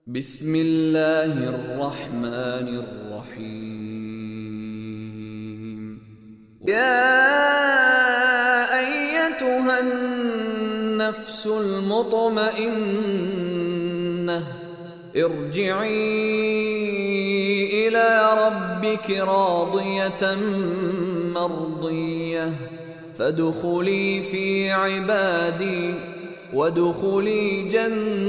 بسم الله الرحمن الرحيم يا أيتها النفس المطمئنة ارجعي إلى ربك راضية مرضية فادخلي في عبادي وادخلي جنتي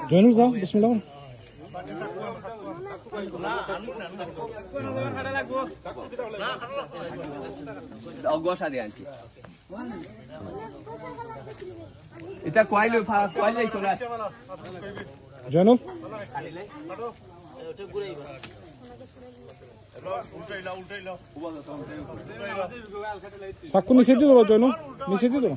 Join us, Bismillah. এটা কোয়াইলে কোয়াইলে চলে আসে জানো চাকু নিচে দিয়ে ধরো জয়নু, নিচে দিয়ে ধরো।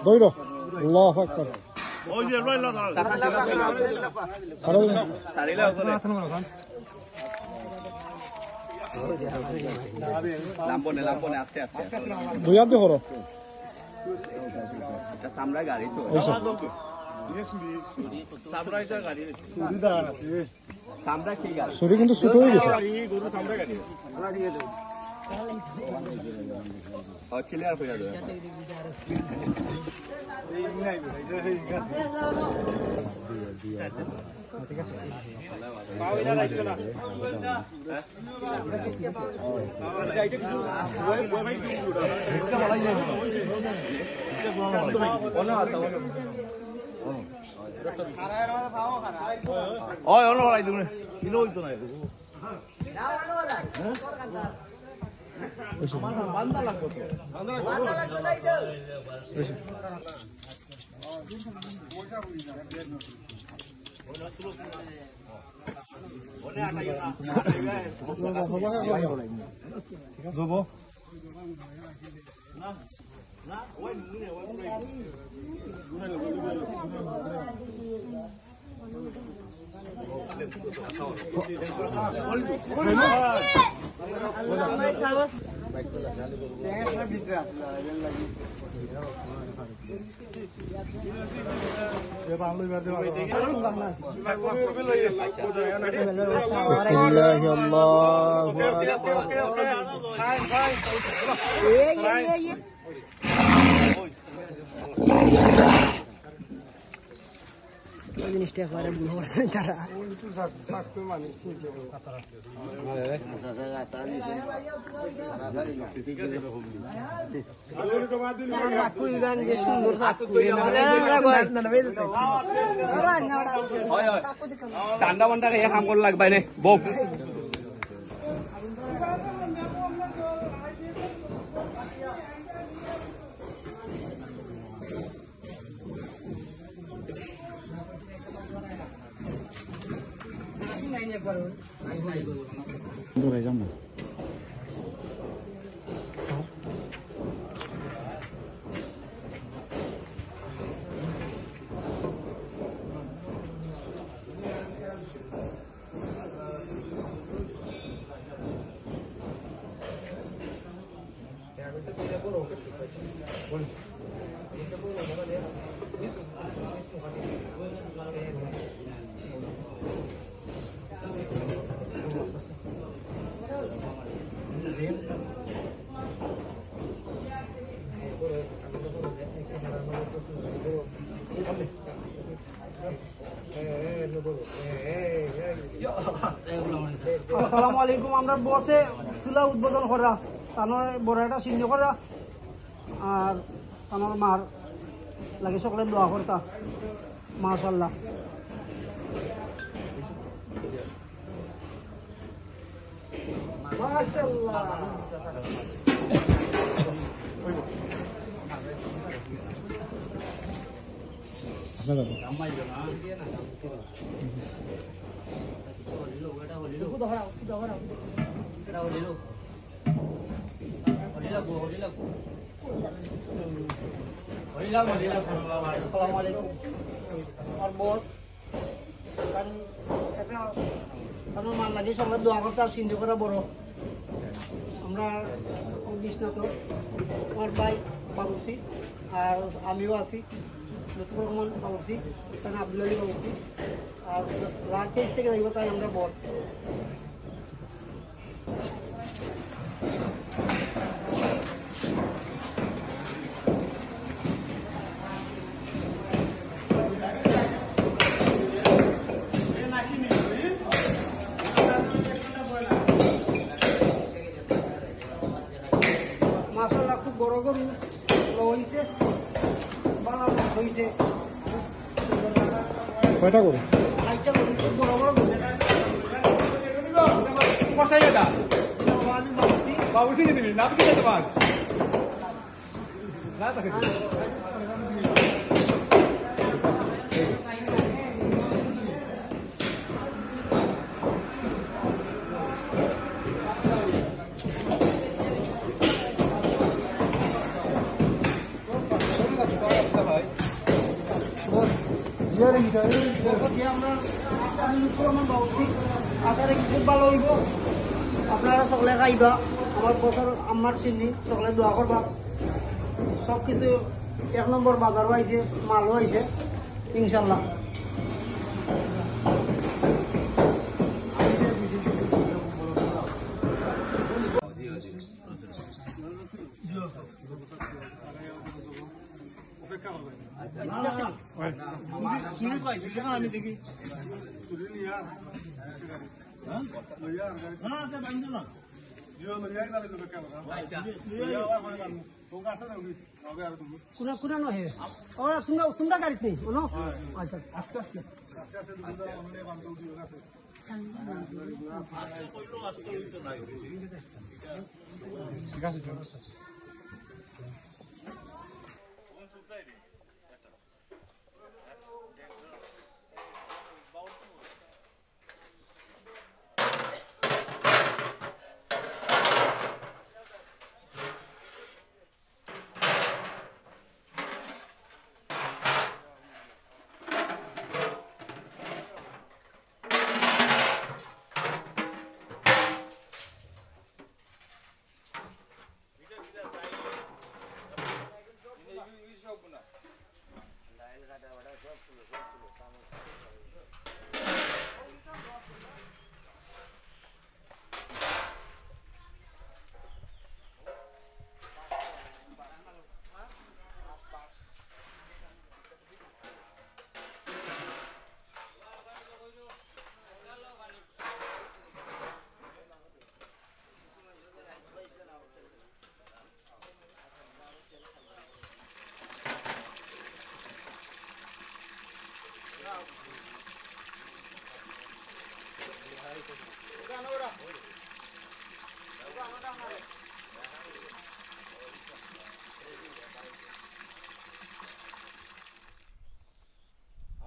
দৌড়ো আল্লাহু আকবার লাম্পনে আস্তে আস্তে দুই হাত দিয়ে করো সামরা গাড়ি তো সামরা কি গাড়ি ছুরি কিন্তু ছোট হয়ে গেছে ক্লিয়ার হয়ে যাবে জিনিসটা একবারে বলছে তারা ঠান্ডা মান্ডা খাইয়া কাম করা লাগবে নে বউ আসসালামু আলাইকুম। আমরা বসে চুলা উদ্বোধন করা তানোর বড় একটা চিহ্ন করা আর তানোর মার লাগে সকলে দোয়া করতা মাশাআল্লাহ। মাশাআল্লাহ আর বস মান লাগে সবাই দোয়া করতে আর চিন্তা করা বড় আমরা বিষ্ণু তো আমার ভাই বাবুসি আর আমিও আছি লতিফুর রহমান বাবুসি, তাই আব্দুল আলী বাবুসি, আর লাল পেজ থেকে দেখবো তাই আমরা বস। মাশাআল্লাহ খুব বড় গরু হয়েছে, ভালো হয়েছে। কয়টা করো? সাইডটা গরু খুব বড় বড় গরু। কষাই এটা আমি বাবুসি বাবুসি দিয়ে দিবি নাম কি তোমার না তাকে বলছি আমরা আমি লুৎফুর রহমান বাবুসি, আপনারা খুব ভালো হইব, আপনারা সকলে খাইবা, আমার বছর আমার চিনি সকলে দোয়া করবা। সব কিছু 1 নম্বর বাজারও আইছে, মালও আইছে ইনশাল্লাহ। আমি দেখি কোনা নহে ও তোমরা গাড়িতে নেই নো আচ্ছা আস্তে আস্তে ঠিক আছে।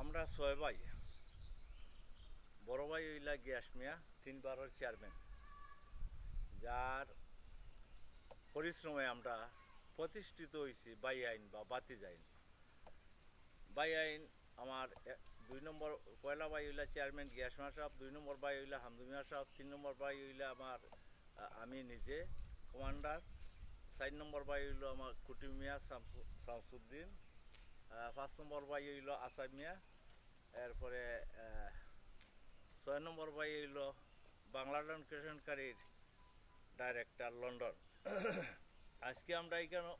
আমরা 6 ভাই, বড় ভাই হইলা গ্যাস মিয়া 3 বারের চেয়ারম্যান, যার পরিশ্রমে আমরা প্রতিষ্ঠিত হয়েছি বাই আইন বা বাতিজ আইন। বাই আইন আমার 2 নম্বর পয়লা ভাই হইলা চেয়ারম্যান গ্যাস মিয়া সাহেব, 2 নম্বর ভাই হইলা হামদু মিয়া সাহেব, 3 নম্বর ভাই হইলা আমার আমি নিজে কমান্ডার, 4 নম্বর ভাই হইল আমার কুটি মিয়া শামসুদ্দিন, 5 নম্বর ভাই হইল আসাদ মিয়া, এরপরে 6 নম্বর ভাই হইল বাংলাদেশ ক্রেশনকারীর ডাইরেক্টর লন্ডন। আজকে আমরা এখানে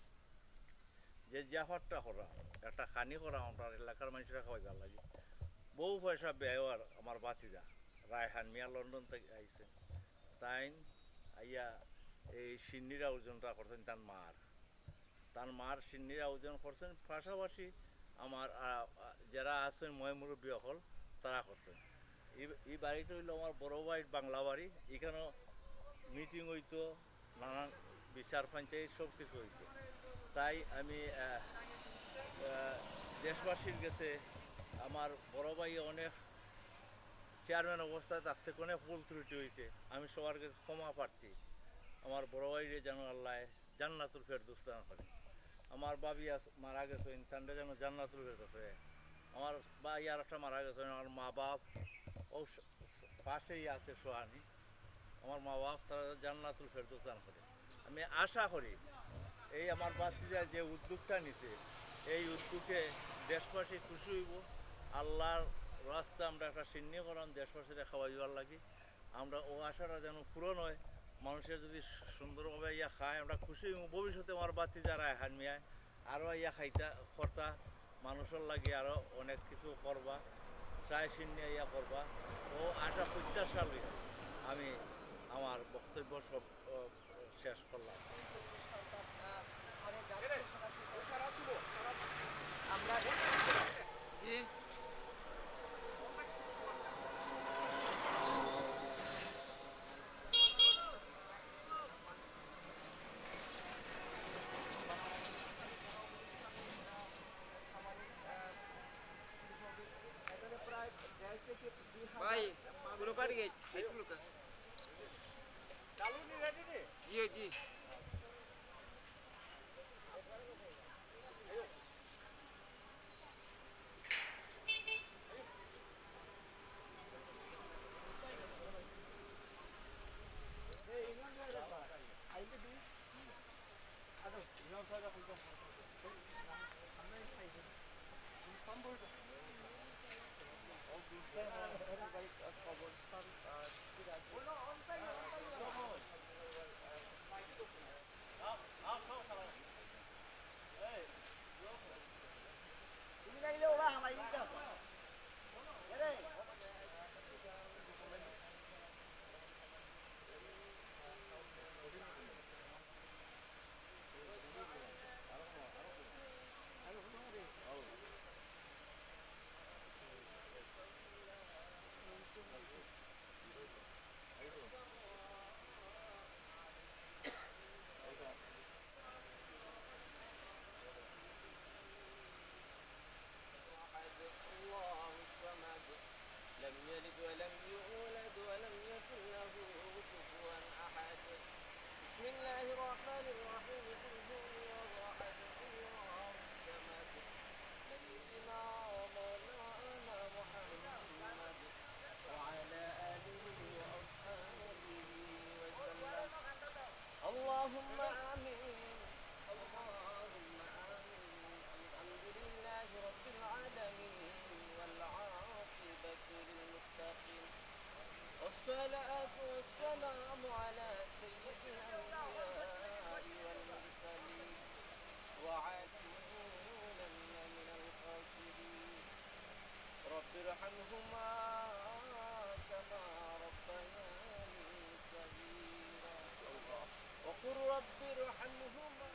যে জাফারটা করা একটা খানি করা আমরা এলাকার মানুষরা খাওয়াইবার লাগে, বহু পয়সা ব্যয় আর আমার বাতিজা রায়হান মিয়া লন্ডন থেকে আইসে, তাই আইয়া এই সিন্নির আয়োজনটা করছেন তার মার সিন্নির আয়োজন করছেন, পাশাপাশি আমার যারা আছেন ময় মুরব্বী হল তারা করছেন। এই বাড়িটা হইল আমার বড় ভাইয়ের বাংলা বাড়ি, এখানেও মিটিং হইতো, নানান বিচার পঞ্চায়েত সব কিছু হইতো। তাই আমি দেশবাসীর কাছে আমার বড় ভাই অনেক চেয়ারম্যান অবস্থায় থাকতে অনেক ভুল ত্রুটি হয়েছে, আমি সবার কাছে ক্ষমা প্রার্থী। আমার বড় ভাইরে যেন আল্লাহ জান্নাতুল ফেরদৌস দান করে, আমার বাবি মারা গেছেন তান্ডে যেন জান্নাতুল ফেরদৌস করে, আমার ভাই আর একটা মারা গেছেন, আমার মা বাপ ও পাশেই আছে সোহানি, আমার মা বাপ তারা জান্নাতুল ফেরদৌস দান করে। আমি আশা করি এই আমার বাচ্চারা যে উদ্যোগটা নিছে এই উদ্যোগে দেশবাসী খুশি হইব। আল্লাহর রাস্তা আমরা একটা চিহ্নীকরণ দেশবাসীরা খাওয়াইবার লাগি, আমরা ও আশাটা যেন পূরণ হয়। মানুষের যদি সুন্দরভাবে ইয়া খায় আমরা খুশি হইব। ভবিষ্যতে আমার বাতি যারা এখান মিয়ায় আরও ইয়া খাইতা কর্তা মানুষের লাগে আরও অনেক কিছু করবা, চায় চিহ্নে ইয়া করবা। ও আশা প্রত্যাশা লইয়া আমি আমার বক্তব্য সব শেষ করলাম। ভাই পুরো পার গেট চালু নি রেডি নি? জি জি الله الصمد لم يلد ولم يولد ولم يكن له كفوا أحد. بسم الله الرحمن الرحيم. قل هو الله أحد الله الصمد. نبينا ومولانا محمد وعلى آله وأصحابه وسلم. اللهم آمين اللهم آمين. الحمد لله رب العالمين والعاقبة للمتقين والصلاة والسلام على سيد الأنبياء والمرسلين وعلمنا من الخاسرين. رب ارحمهما كما ربياني صغيرا وقل رب ارحمهما.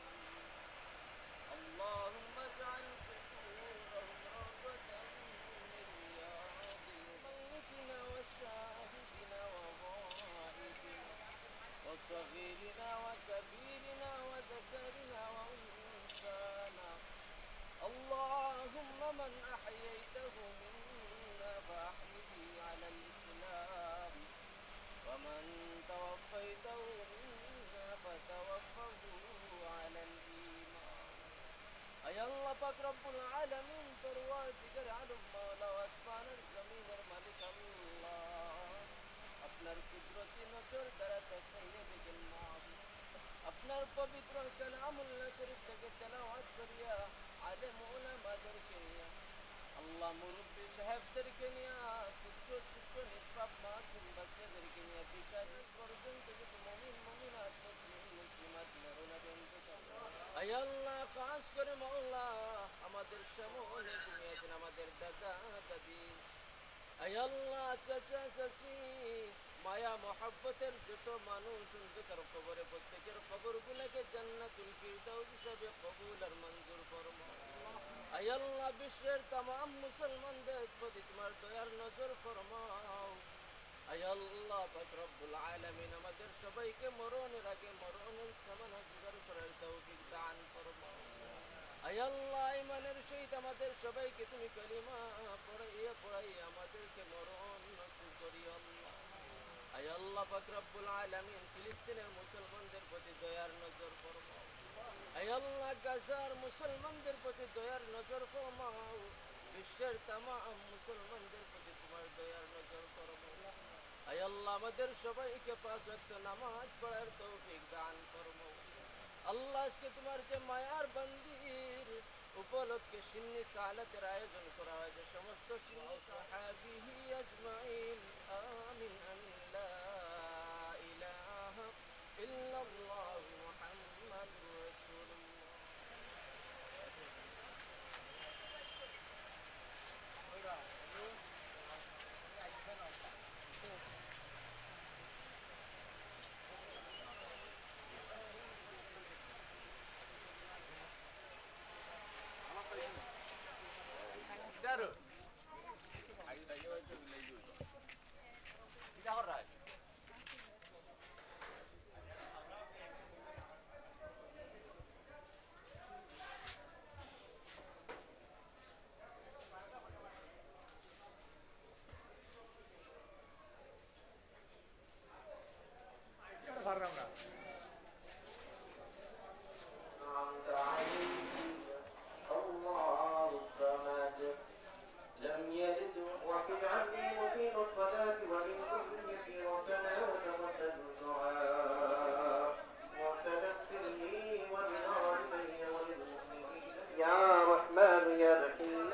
اللهم اجعل قبورهم روضة من رياض ميتنا وشاهدنا وغائبنا وصغيرنا وكبيرنا وذكرنا وأنثانا. اللهم من أحييته منا فأحيه على الإسلام ومن توفيته منا فتوفه على الإيمان. أي الله পাক রব্বুল আলামিন পরওয়ারদিগার আলম মাওলা আসমানের জমিনের মালিক আল্লাহ, আপনার কুদরতি নজর দ্বারা তাকাইয়ে দেখেন মাবুদ, আপনার পবিত্র কালামুল্লাহ শরীফ থেকে তেলাওয়াত করিয়া আলেম উলামাদেরকে নিয়া আল্লাহ মুরব্বী সাহেবদেরকে নিয়া ছোট্ট ছোট্ট নিষ্পাপ মাসুম বাচ্চাদেরকে নিয়ে বিচার পর্যন্ত যদি মুমিন মুমিনাত মুসলিম মুসলিমাত মরনা বন্ধ আয় আল্লাহ খাস করে মাওলা আমাদের সামনে দুনিয়াতে আমাদের দাদা দাদি আয় আল্লাহ চাচা চাচি মায়া মহব্বতের যত মানুষ অন্ধকার কবরে প্রত্যেকের কবরগুলোকে জান্নাতুল ফিরদাউস হিসাবে কবুল আর মঞ্জুর ফরমাও। আয় আল্লাহ বিশ্বের तमाम মুসলমানদের প্রতি তোমার দয়ার নজর ফরমাও। আয় আল্লাহ পাক রব্বুল আলামিন আমাদের সবাইকে মরণের আগে মরণের সামানা গুজার করার তৌফিক দান ফরমাও। আয় আল্লাহ ঈমানের সহিত আমাদের সবাইকে তুমি কালিমা পড়াইয়া আমাদেরকে মরণ নসিব করিও আল্লাহ। আয় আল্লাহ পাক রব্বুল আলামিন ফিলিস্তিনের মুসলমানদের প্রতি দয়ার নজর ফরমাও। আয় আল্লাহ গাজার মুসলমানদের প্রতি দয়ার নজর ফরমাও। বিশ্বের तमाम মুসলমানদের প্রতি তোমার দয়ার নজর ফরমাও। আয় আল্লাহ আমাদের সবাইকে পাঁচ ওয়াক্ত নামাজ পড়ার তৌফিক দান ফরমাও। আল্লাহ আজকে তোমার যে মায়ার বান্দির উপলক্ষে সিন্নি সালাতের আয়োজন করা হয় যে সমস্ত সিন্নি সাহাবিহি আজমাইন আমিন আমিন লা ইলাহা ইল্লাল্লাহু মুহাম্মাদুর রাসূলুল্লাহ। الله الصمد لم يلد وفي عني وفي نطفة ومن ذريتي ربنا وتقبل الدعاء ربنا اغفر لي ولوالدي وللمؤمنين يا رحمن يا رحيم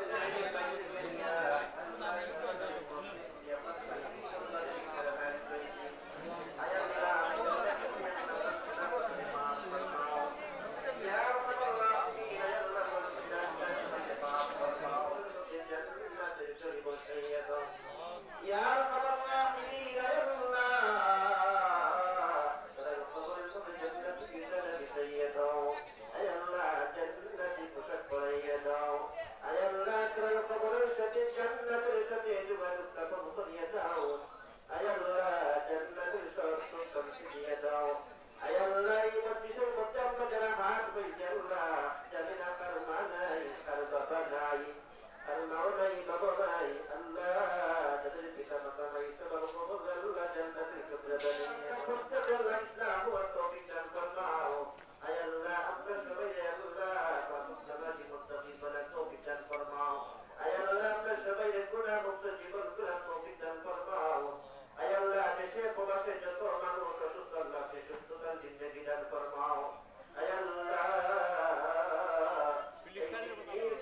يا ارحم الراحمين يا الله فلا يقبل الجنة بسبب سيده يا الله جنة تشكر يده يا الله ترى القبر الشتي جنة الشتي جبل التفضل يده يا الله جنة الشتي يده يا الله يمجش المجمع جناحات بيت يا الله جلنا كرماناي كربابناي المعوني بابناي الله تدري بك مقامي سبب قبر الله جنة الكبرى مستقل الإسلام والتوفيق والمعه أي الله أبقى شبيه يا الله فمستقل مستقيم ولا توفيق والمعه أي الله أبقى شبيه كنا مستجيب كنا توفيق والمعه أي الله نشيخ وبشر جطور من وششط الله في ششط الجنة والمعه أي الله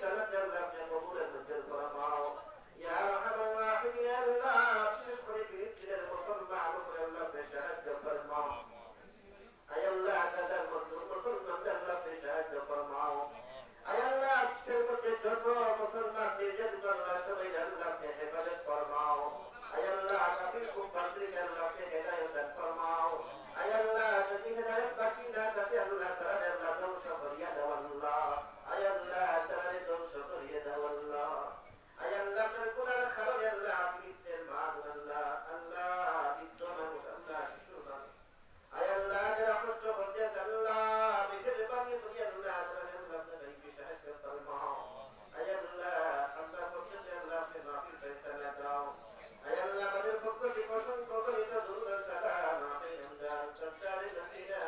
سلام الله من قبول المنزل والمعه يا أرحم الراحمين يا الله تشكر في إسر المصلى على الله بشهادة والمعه أي الله كذا المظلوم مسلم الله بشهادة والمعه أي الله تشكر في جنة مسلم في جنة الله سبيل الله في حفظة والمعه أي الله كفيكم بطريق الله في هداية والمعه أي الله تجيه هداية بكينا كفي الله ترى الله دوش فريد والله أي الله ترى دوش فريد والله أي الله تكون الخير يا الله في المال الله الله بالدم الله شكرا أي الله ترى خشت فرجس الله بكل بني فريد الله ترى الله ترى بشهادة والمعه أي الله الله فرجس الله في ما في فيصل داو أي الله من الفكر بقشن قبل تدور السلام عليه دار تدار نبينا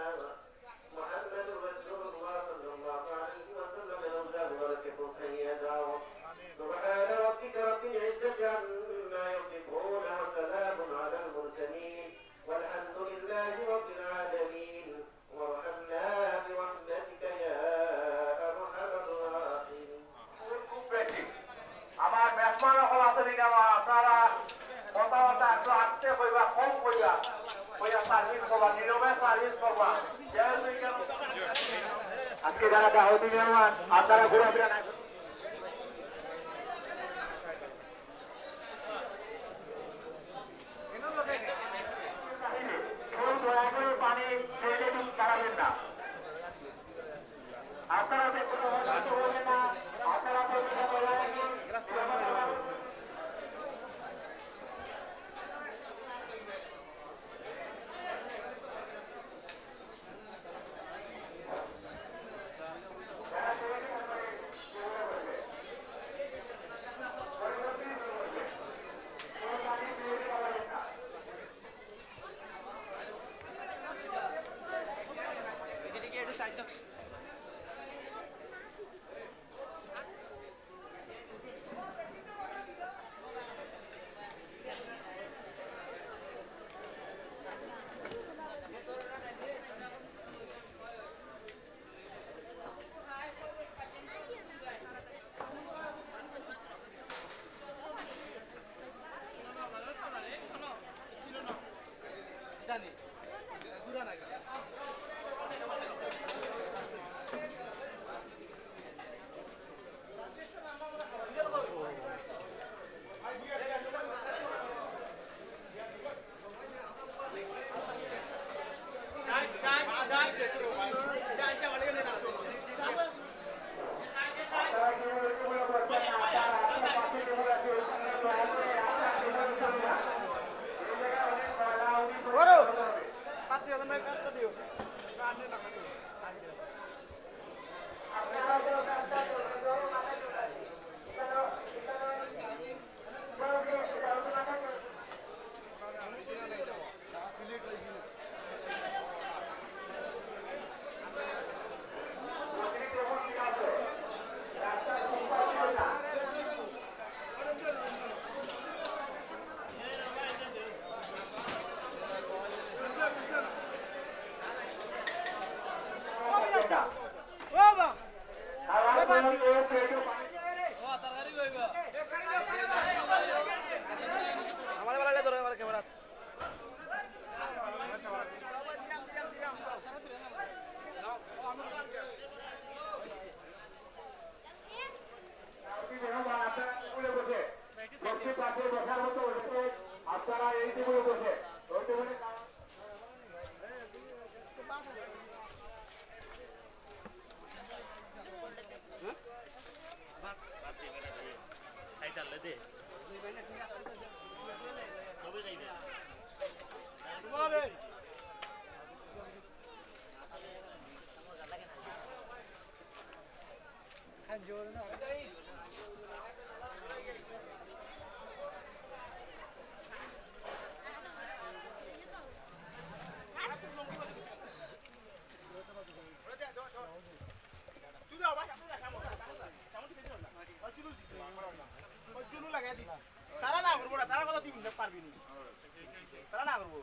محمد رسول الله صلى الله عليه وسلم الأولاد وركبوا سيدا سبحان ربك رب العزة عما يصفون وسلام على المرسلين والحمد لله رب العالمين وارحمنا برحمتك يا أرحم الراحمين আমার মেহমান হল আসলে আপনারা কথাবার্তা একটু আসতে কইবা কম কইয়া কইয়া সার্ভিস করবা নীরবে সার্ভিস করবা আজকে যারা দাওয়াতি মেহমান আপনারা ঘোরাফেরা না দয়া করে পানি ছেড়ে দিন দাঁড়াবেন না আপনারা কোনো হবে না আপনারা আমার বেলা ধরে আমার ক্যামেরা আপনারা এই টেবিলে বসে ওই টেবিলে তারা না করবো না তারা কথা দিবি পারবি নি তারা না করবো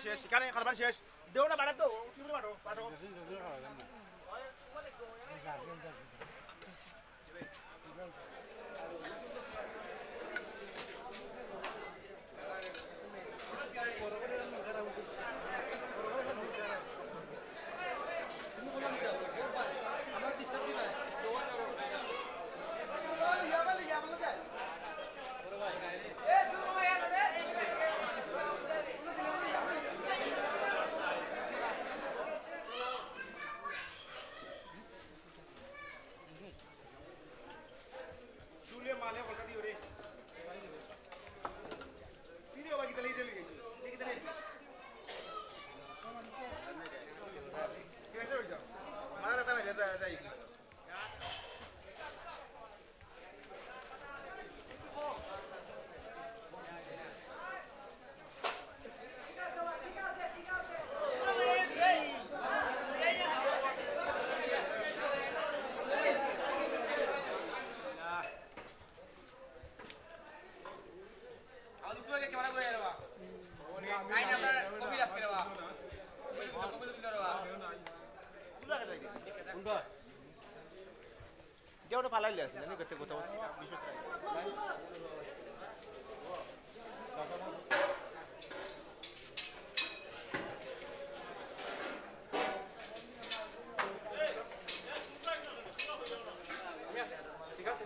শেষ এখানে খাবার শেষ দেও না বাড়া তো কেউ পালাইলে আছে জানি করতে কোথাও বিশেষ ঠিক আছে